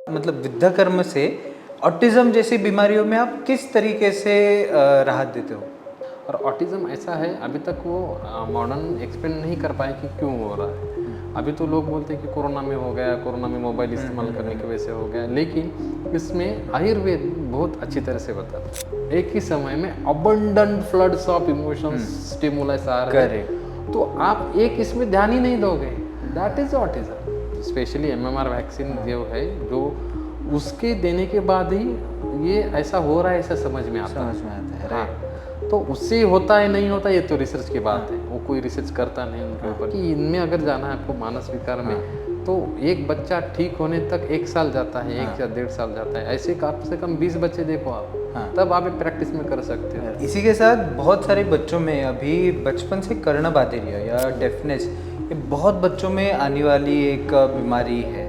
मतलब विद्याकर्म से ऑटिज्म जैसी बीमारियों में आप किस तरीके से राहत देते हो? और ऑटिज़म ऐसा है, अभी तक वो मॉडर्न एक्सप्लेन नहीं कर पाए कि क्यों हो रहा है। अभी तो लोग बोलते हैं कि कोरोना में हो गया, कोरोना में मोबाइल इस्तेमाल करने की वजह से हो गया, लेकिन इसमें आयुर्वेद बहुत अच्छी तरह से बताता है। एक ही समय में abundant floods of emotions stimulus आ रहे हैं, तो आप एक इसमें ध्यान ही नहीं दोगे, that is autism. Specially MMR vaccine जो है, जो उसके देने के बाद ही ये ऐसा हो रहा है, ऐसा समझ में आता है। हाँ, तो उससे होता है नहीं होता, ये तो रिसर्च की बात है, वो कोई रिसर्च करता नहीं उनके ऊपर कि इनमें अगर जाना है आपको मानस विकार में, तो एक बच्चा ठीक होने तक 1 साल जाता है, 1 या 1.5 साल जाता है। ऐसे कम से कम 20 बच्चे देखो आप, तब आप एक प्रैक्टिस में कर सकते हो। इसी के साथ बहुत सारे बच्चों में अभी बचपन से कर्णबाधिर्य या डेफनेस, ये बहुत बच्चों में आने वाली एक बीमारी है।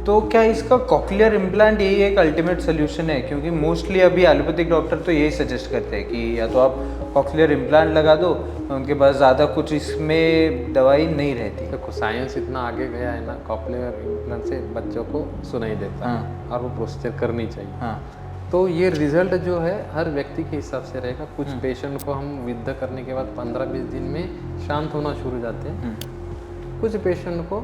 तो क्या इसका कॉक्लियर इम्प्लांट यही एक अल्टीमेट सोल्यूशन है? क्योंकि मोस्टली अभी एलोपैथिक डॉक्टर तो यही सजेस्ट करते हैं कि या तो आप कॉक्लियर इम्प्लांट लगा दो, उनके पास ज़्यादा कुछ इसमें दवाई नहीं रहती। देखो साइंस इतना आगे गया है ना, कॉक्लियर इम्प्लांट से बच्चों को सुनाई देता है और वो प्रोसीजर करनी चाहिए। तो ये रिजल्ट जो है हर व्यक्ति के हिसाब से रहेगा। कुछ पेशेंट को हम विद्या करने के बाद 15-20 दिन में शांत होना शुरू हो जाते हैं, कुछ पेशेंट को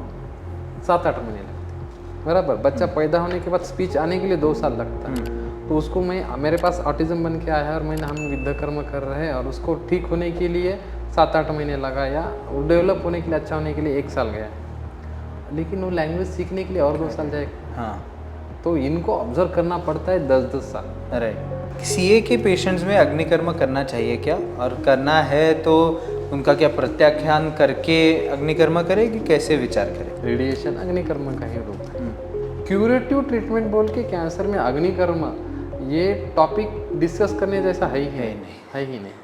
7-8 महीने लगते हैं। बराबर, बच्चा पैदा होने के बाद स्पीच आने के लिए 2 साल लगता है। तो उसको मेरे पास ऑटिज्म बन के आया है और हम विद्याकर्म कर रहे हैं, और उसको ठीक होने के लिए 7-8 महीने लगा, या डेवलप होने के लिए, अच्छा होने के लिए 1 साल गया, लेकिन वो लैंग्वेज सीखने के लिए और 2 साल जाएगा। तो इनको ऑब्जर्व करना पड़ता है 10-10 साल। राइट। सीए के पेशेंट्स में अग्निकर्म करना चाहिए क्या? और करना है तो उनका क्या प्रत्याख्यान करके अग्निकर्म करे कि कैसे विचार करें? रेडिएशन अग्निकर्म का ही रूप है। क्यूरेटिव ट्रीटमेंट बोल के कैंसर में अग्निकर्म, ये टॉपिक डिस्कस करने जैसा है ही नहीं।